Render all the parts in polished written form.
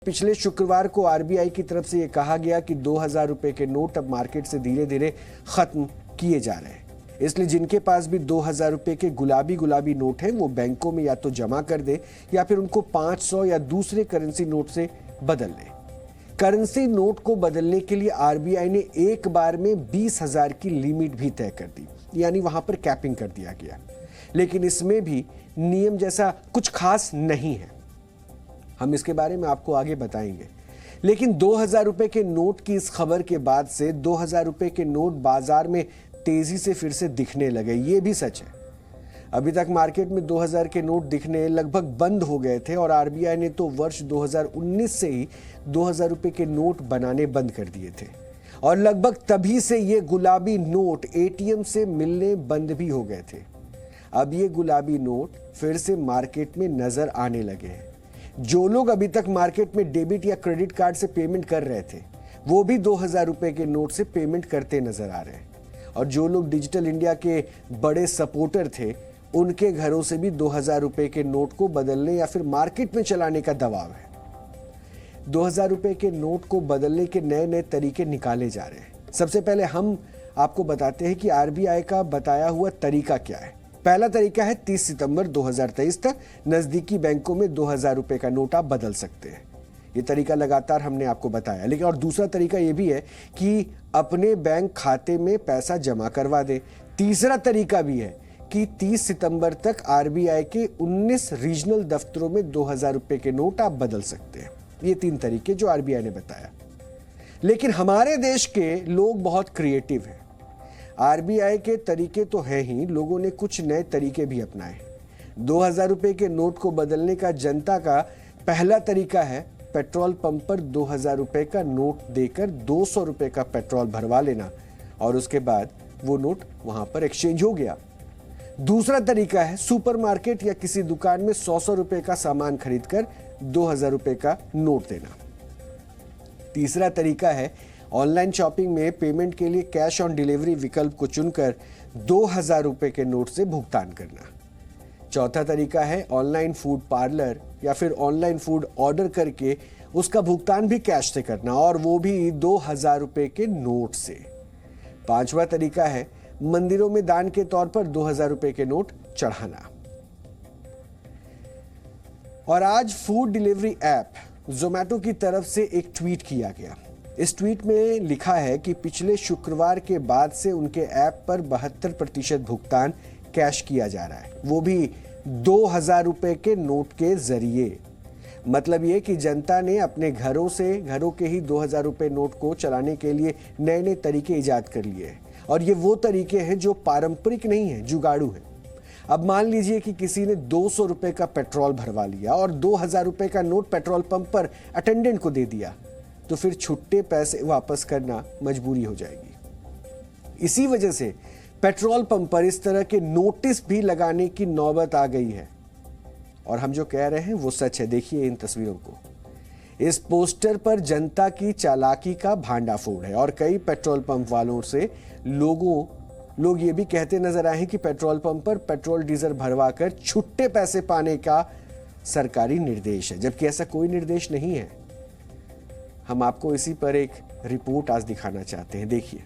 पिछले शुक्रवार को आरबीआई की तरफ से यह कहा गया कि 2000 रुपए के नोट अब मार्केट से धीरे धीरे खत्म किए जा रहे हैं। इसलिए जिनके पास भी 2000 रुपए के गुलाबी नोट हैं वो बैंकों में या तो जमा कर दे या फिर उनको 500 या दूसरे करेंसी नोट से बदल ले। करेंसी नोट को बदलने के लिए आरबीआई ने एक बार में 20,000 की लिमिट भी तय कर दी, यानी वहां पर कैपिंग कर दिया गया। लेकिन इसमें भी नियम जैसा कुछ खास नहीं है, हम इसके बारे में आपको आगे बताएंगे। लेकिन 2000 रुपए के नोट की इस खबर के बाद से 2000 रुपए के नोट बाजार में तेजी से फिर से दिखने लगे, ये भी सच है। अभी तक मार्केट में 2000 के नोट दिखने लगभग बंद हो गए थे और आरबीआई ने तो वर्ष 2019 से ही 2000 रुपए के नोट बनाने बंद कर दिए थे और लगभग तभी से ये गुलाबी नोट एटीएम से मिलने बंद भी हो गए थे। अब ये गुलाबी नोट फिर से मार्केट में नजर आने लगे हैं। जो लोग अभी तक मार्केट में डेबिट या क्रेडिट कार्ड से पेमेंट कर रहे थे वो भी 2000 रुपए के नोट से पेमेंट करते नजर आ रहे हैं और जो लोग डिजिटल इंडिया के बड़े सपोर्टर थे उनके घरों से भी 2000 रुपए के नोट को बदलने या फिर मार्केट में चलाने का दबाव है। 2000 रुपए के नोट को बदलने के नए नए तरीके निकाले जा रहे हैं। सबसे पहले हम आपको बताते हैं कि आरबीआई का बताया हुआ तरीका क्या है। पहला तरीका है 30 सितंबर 2023 तक नजदीकी बैंकों में 2000 रुपए का नोट आप बदल सकते हैं। ये तरीका लगातार हमने आपको बताया। लेकिन और दूसरा तरीका ये भी है कि अपने बैंक खाते में पैसा जमा करवा दे। तीसरा तरीका भी है कि 30 सितंबर तक आरबीआई के 19 रीजनल दफ्तरों में 2000 रुपए के नोट आप बदल सकते हैं। ये 3 तरीके जो आरबीआई ने बताया। लेकिन हमारे देश के लोग बहुत क्रिएटिव हैं। आरबीआई के तरीके तो हैं ही, लोगों ने कुछ नए तरीके भी अपनाए। 2000 रुपए के नोट को बदलने का जनता का पहला तरीका है पेट्रोल पंप पर 2000 रुपए का नोट देकर 200 रुपए का पेट्रोल भरवा लेना और उसके बाद वो नोट वहां पर एक्सचेंज हो गया। दूसरा तरीका है सुपरमार्केट या किसी दुकान में 100 रुपए का सामान खरीदकर 2000 रुपए का नोट देना। तीसरा तरीका है ऑनलाइन शॉपिंग में पेमेंट के लिए कैश ऑन डिलीवरी विकल्प को चुनकर 2000 रुपए के नोट से भुगतान करना। चौथा तरीका है ऑनलाइन फूड पार्लर या फिर ऑनलाइन फूड ऑर्डर करके उसका भुगतान भी कैश से करना और वो भी 2000 रुपए के नोट से। पांचवा तरीका है मंदिरों में दान के तौर पर 2000 रुपए के नोट चढ़ाना। और आज फूड डिलीवरी ऐप जोमैटो की तरफ से एक ट्वीट किया गया। इस ट्वीट में लिखा है कि पिछले शुक्रवार के बाद से उनके ऐप पर 72% भुगतान कैश किया जा रहा है, वो भी 2000 रुपए के नोट के जरिए। मतलब ये कि जनता ने अपने घरों के ही 2000 रुपए नोट को चलाने के लिए नए नए तरीके इजाद कर लिए हैं और ये वो तरीके हैं जो पारंपरिक नहीं है, जुगाड़ू है। अब मान लीजिए कि किसी ने 200 रुपए का पेट्रोल भरवा लिया और 2000 रुपए का नोट पेट्रोल पंप पर अटेंडेंट को दे दिया, तो फिर छुट्टे पैसे वापस करना मजबूरी हो जाएगी। इसी वजह से पेट्रोल पंप पर इस तरह के नोटिस भी लगाने की नौबत आ गई है और हम जो कह रहे हैं वो सच है। देखिए इन तस्वीरों को। इस पोस्टर पर जनता की चालाकी का भांडाफोड़ है और कई पेट्रोल पंप वालों से लोग ये भी कहते नजर आए हैं कि पेट्रोल पंप पर पेट्रोल डीजल भरवाकर छुट्टे पैसे पाने का सरकारी निर्देश है, जबकि ऐसा कोई निर्देश नहीं है। हम आपको इसी पर एक रिपोर्ट आज दिखाना चाहते हैं, देखिए।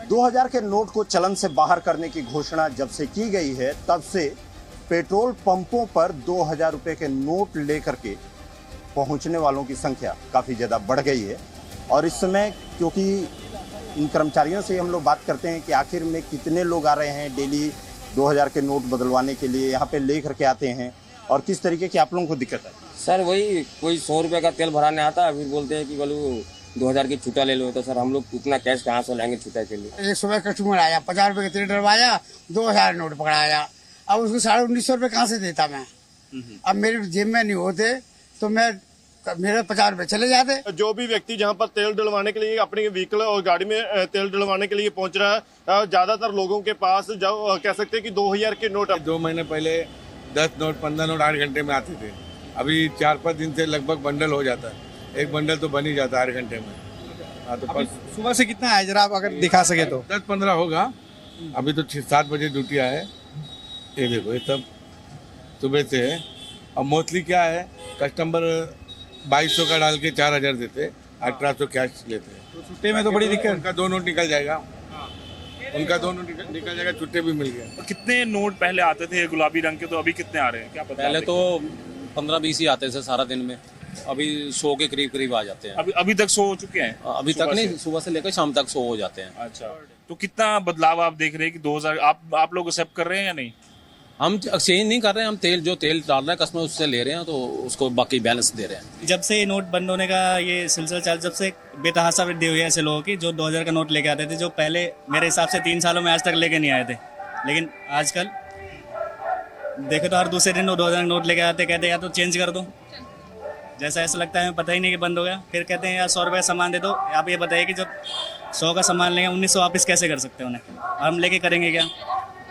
दो 2000 के नोट को चलन से बाहर करने की घोषणा जब से की गई है तब से पेट्रोल पंपों पर 2000 रुपए के नोट लेकर के पहुंचने वालों की संख्या काफ़ी ज़्यादा बढ़ गई है। और इस समय क्योंकि इन कर्मचारियों से हम लोग बात करते हैं कि आखिर में कितने लोग आ रहे हैं डेली 2000 के नोट बदलवाने के लिए यहाँ पे ले करके आते हैं और किस तरीके की आप लोगों को दिक्कत है। सर वही कोई 100 रुपये का तेल भराने आता है, फिर बोलते हैं कि बोलो 2000 की छुट्टा ले लो। तो सर हम लोग उतना कैश कहाँ से लाएंगे छुट्टा के लिए। एक सुबह कस्टमर आया, 50 रुपए का तेल डलवाया, 2000 नोट पकड़ाया। अब उसको 1950 रुपये कहाँ से देता मैं। अब मेरे जेब में नहीं होते तो मैं मेरे 50 रुपए चले जाते। जो भी व्यक्ति जहां पर तेल डलवाने के लिए अपनी व्हीकल और गाड़ी में तेल डलवाने के लिए पहुंच रहा है, ज्यादातर लोगों के पास जो कह सकते हैं कि 2000 के नोट 2 महीने पहले 10 नोट 15 नोट 8 घंटे में आते थे। अभी 4-5 दिन से लगभग बंडल हो जाता है। एक बंडल तो बन ही जाता है 8 घंटे में। हाँ, तो सुबह से कितना है जरा आप अगर दिखा सके तो? 10-15 होगा। अभी तो 7 बजे ड्यूटी आए। ये देखो, ये सब सुबह से है। और मोस्टली क्या है, कस्टमर 2200 का डाल के 4000 देते, 1800 कैश लेते हैं। तो छुट्टे में तो बड़ी दिक्कत। उनका 2 नोट निकल जाएगा, उनका 2 नोट निकल जाएगा, छुट्टे भी मिल गया। कितने नोट पहले आते थे गुलाबी रंग के, तो अभी कितने आ रहे हैं क्या पता? पहले तो 15-20 ही आते थे सारा दिन में, अभी 100 के करीब करीब आ जाते हैं। अभी तक 100 हो चुके हैं? अभी तक नहीं, सुबह से लेकर शाम तक 100 हो जाते हैं। अच्छा, तो कितना बदलाव आप देख रहे हैं कि 2000 आप लोग एक्सेप्ट कर रहे हैं या नहीं? हम एक्सचेंज नहीं कर रहे हैं, हम जो तेल डाल रहे हैं कस्टमर उससे ले रहे हैं, तो उसको बाकी बैलेंस दे रहे हैं। जब से नोट बंद होने का ये सिलसिला चाल, जब से बेतहाशा वृद्धि हुई है ऐसे लोगों की जो 2000 का नोट लेके आते थे, जो पहले मेरे हिसाब से 3 सालों में आज तक लेके नहीं आए थे। लेकिन आजकल देखे तो हर दूसरे दिन वो 2000 का नोट लेके आते, कहते या तो चेंज कर दो, जैसा ऐसा लगता है हमें पता ही नहीं कि बंद हो गया। फिर कहते हैं यार 100 रुपये सामान दे दो। आप ये बताइए कि जब 100 का सामान लेंगे 1900 वापस कैसे कर सकते हैं उन्हें, और हम लेके करेंगे क्या?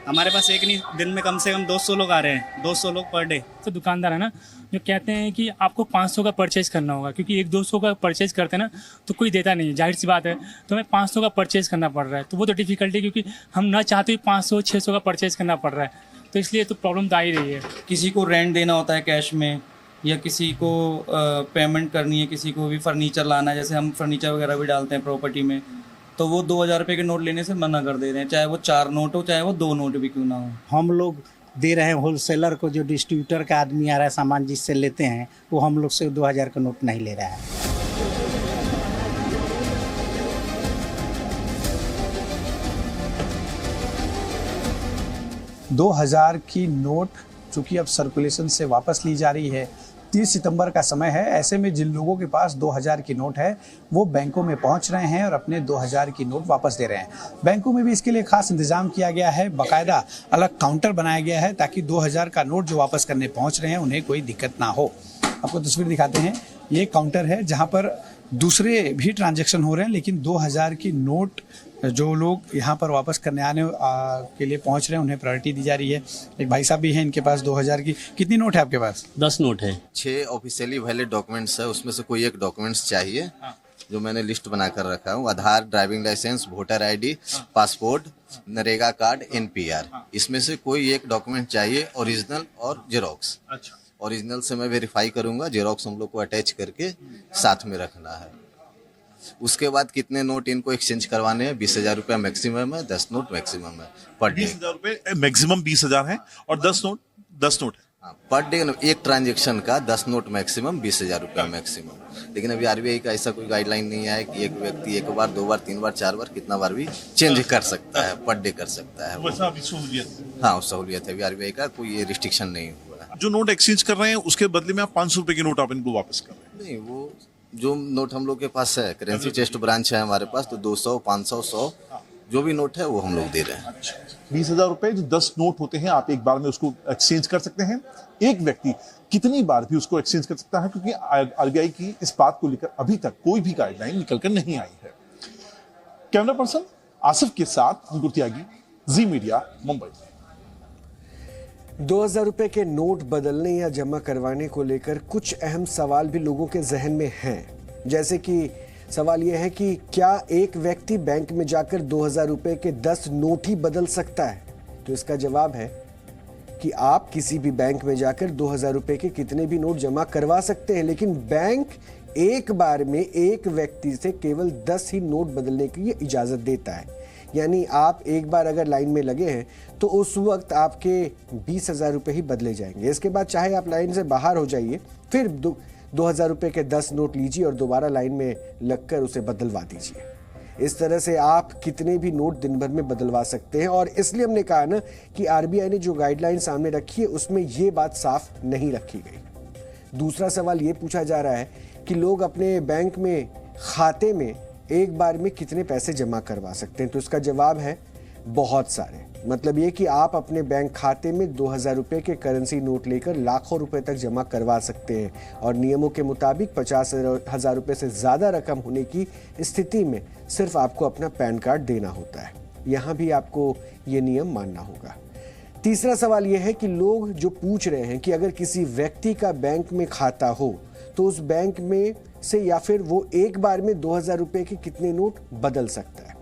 हमारे पास एक नहीं, दिन में कम से कम 200 लोग आ रहे हैं, 200 लोग पर डे। तो दुकानदार है ना जो कहते हैं कि आपको 500 का परचेज करना होगा, क्योंकि 1-200 का परचेज करते हैं ना तो कोई देता नहीं है, जाहिर सी बात है। तो हमें 500 का परचेज करना पड़ रहा है, तो वो तो डिफिकल्टी, क्योंकि हम ना चाहते हुए 500-600 का परचेज करना पड़ रहा है, तो इसलिए तो प्रॉब्लम तो आ ही रही है। किसी को रेंट देना होता है कैश में, या किसी को पेमेंट करनी है, किसी को भी फर्नीचर लाना है, जैसे हम फर्नीचर वगैरह भी डालते हैं प्रॉपर्टी में, तो वो 2000 रुपये के नोट लेने से मना कर दे रहे हैं, चाहे वो 4 नोट हो, चाहे वो 2 नोट भी क्यों ना हो। हम लोग दे रहे हैं होलसेलर को, जो डिस्ट्रीब्यूटर का आदमी आ रहा है सामान जिससे लेते हैं, वो हम लोग से 2000 का नोट नहीं ले रहा है। 2000 की नोट चूँकि अब सर्कुलेशन से वापस ली जा रही है। 30 सितंबर का समय है, ऐसे में जिन लोगों के पास 2000 की नोट है वो बैंकों में पहुंच रहे हैं और अपने 2000 की नोट वापस दे रहे हैं। बैंकों में भी इसके लिए खास इंतजाम किया गया है, बाकायदा अलग काउंटर बनाया गया है ताकि 2000 का नोट जो वापस करने पहुंच रहे हैं उन्हें कोई दिक्कत ना हो। आपको तस्वीर दिखाते हैं, ये काउंटर है जहाँ पर दूसरे भी ट्रांजैक्शन हो रहे हैं, लेकिन 2000 की नोट जो लोग यहाँ पर वापस करने आने के लिए पहुँच रहे हैं उन्हें प्रायोरिटी दी जा रही है। एक भाई साहब भी हैं, इनके पास 2000 की कितनी नोट है आपके पास? 10 नोट है। 6 ऑफिशियली वैलिड डॉक्यूमेंट्स है, उसमें से कोई एक डॉक्यूमेंट्स चाहिए जो मैंने लिस्ट बना कर रखा हूँ। Aadhaar, driving licence, voter ID, passport, NREGA card, NPR, इसमें से कोई एक डॉक्यूमेंट चाहिए, ओरिजिनल और जेरोक्स। अच्छा, ओरिजिनल से मैं वेरीफाई करूंगा, जेरोक्स हम लोग को अटैच करके साथ में रखना है। उसके बाद कितने नोट इनको एक्सचेंज करवाने हैं? 20,000 रुपया मैक्सिमम है, 10 नोट मैक्सिमम है पर डे। 20,000 रुपये मैक्सिमम 20,000 है और 10 नोट है पर डे। एक ट्रांजेक्शन का 10 नोट मैक्सिमम, 20,000 रुपया मैक्सिमम। लेकिन अभी RBI का ऐसा कोई गाइडलाइन नहीं है कि एक व्यक्ति 1 बार, 2 बार, 3 बार, 4 बार, कितना बार भी चेंज कर सकता है, पर डे कर सकता है। वैसा अभी सहूलियत? हाँ, सहूलियत है, अभी RBI का कोई रिस्ट्रिक्शन नहीं हुआ है। जो नोट एक्सचेंज कर रहे हैं उसके बदले में आप 500 रुपए के नोट आप इनको वापस कर रहे हैं? नहीं, वो जो नोट हम लोग के पास है, करेंसी चेस्ट ब्रांच है हमारे पास, तो 200, 500, 100 जो भी नोट है वो हम लोग दे रहे हैं। 20,000 रुपए जो 10 नोट होते हैं, आप एक बार में उसको एक्सचेंज कर सकते हैं। एक व्यक्ति कितनी बार भी उसको एक्सचेंज कर सकता है, क्योंकि RBI की इस बात को लेकर अभी तक कोई भी गाइडलाइन निकलकर नहीं आई है। कैमरा पर्सन आसिफ के साथ अंकुर त्यागी, जी मीडिया, मुंबई। 2000 रुपए के नोट बदलने या जमा करवाने को लेकर कुछ अहम सवाल भी लोगों के जहन में हैं। जैसे कि सवाल यह है कि क्या एक व्यक्ति बैंक में जाकर 2000 रुपए के 10 नोट ही बदल सकता है? तो इसका जवाब है कि आप किसी भी बैंक में जाकर 2000 रुपए के कितने भी नोट जमा करवा सकते हैं, लेकिन बैंक एक बार में एक व्यक्ति से केवल 10 ही नोट बदलने की इजाजत देता है। यानी आप एक बार अगर लाइन में लगे हैं तो उस वक्त आपके 20,000 रुपये ही बदले जाएंगे। इसके बाद चाहे आप लाइन से बाहर हो जाइए, फिर 2000 रुपये के 10 नोट लीजिए और दोबारा लाइन में लगकर उसे बदलवा दीजिए। इस तरह से आप कितने भी नोट दिन भर में बदलवा सकते हैं। और इसलिए हमने कहा ना कि RBI ने जो गाइडलाइन सामने रखी है उसमें ये बात साफ नहीं रखी गई। दूसरा सवाल ये पूछा जा रहा है कि लोग अपने बैंक में खाते में एक बार में कितने पैसे जमा करवा सकते हैं? तो इसका जवाब है बहुत सारे। मतलब ये कि आप अपने बैंक खाते में 2000 रुपए के करेंसी नोट लेकर लाखों रुपए तक जमा करवा सकते हैं और नियमों के मुताबिक 50,000 रुपए से ज्यादा रकम होने की स्थिति में सिर्फ आपको अपना पैन कार्ड देना होता है। यहाँ भी आपको ये नियम मानना होगा। तीसरा सवाल यह है कि लोग जो पूछ रहे हैं कि अगर किसी व्यक्ति का बैंक में खाता हो तो उस बैंक में से या फिर वो एक बार में 2000 रुपए के कितने नोट बदल सकता है।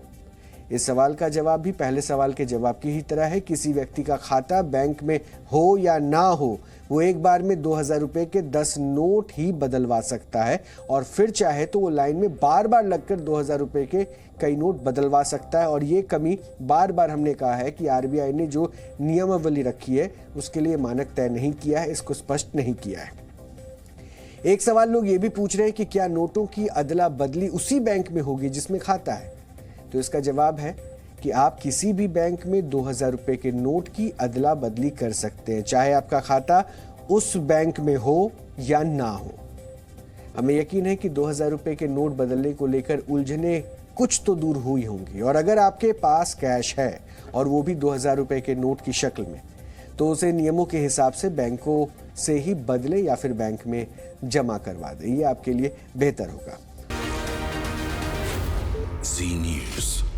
इस सवाल का जवाब भी पहले सवाल के जवाब की ही तरह है। किसी व्यक्ति का खाता बैंक में हो या ना हो, वो एक बार में 2000 रुपए के 10 नोट ही बदलवा सकता है और फिर चाहे तो वो लाइन में बार बार लगकर 2000 रुपए के कई नोट बदलवा सकता है। और ये कमी बार बार हमने कहा है कि आरबीआई ने जो नियमावली रखी है उसके लिए मानक तय नहीं किया है, इसको स्पष्ट नहीं किया है। एक सवाल लोग ये भी पूछ रहे हैं कि क्या नोटों की अदला बदली उसी बैंक में होगी जिसमें खाता है। तो इसका जवाब है कि आप किसी भी बैंक में 2000 रुपए के नोट की अदला बदली कर सकते हैं, चाहे आपका खाता उस बैंक में हो या ना हो। हमें यकीन है कि 2000 रुपए के नोट बदलने को लेकर उलझने कुछ तो दूर हुई होंगी और अगर आपके पास कैश है और वो भी 2000 रुपए के नोट की शक्ल में, तो उसे नियमों के हिसाब से बैंकों से ही बदले या फिर बैंक में जमा करवा दे। ये आपके लिए बेहतर होगा। Zee News.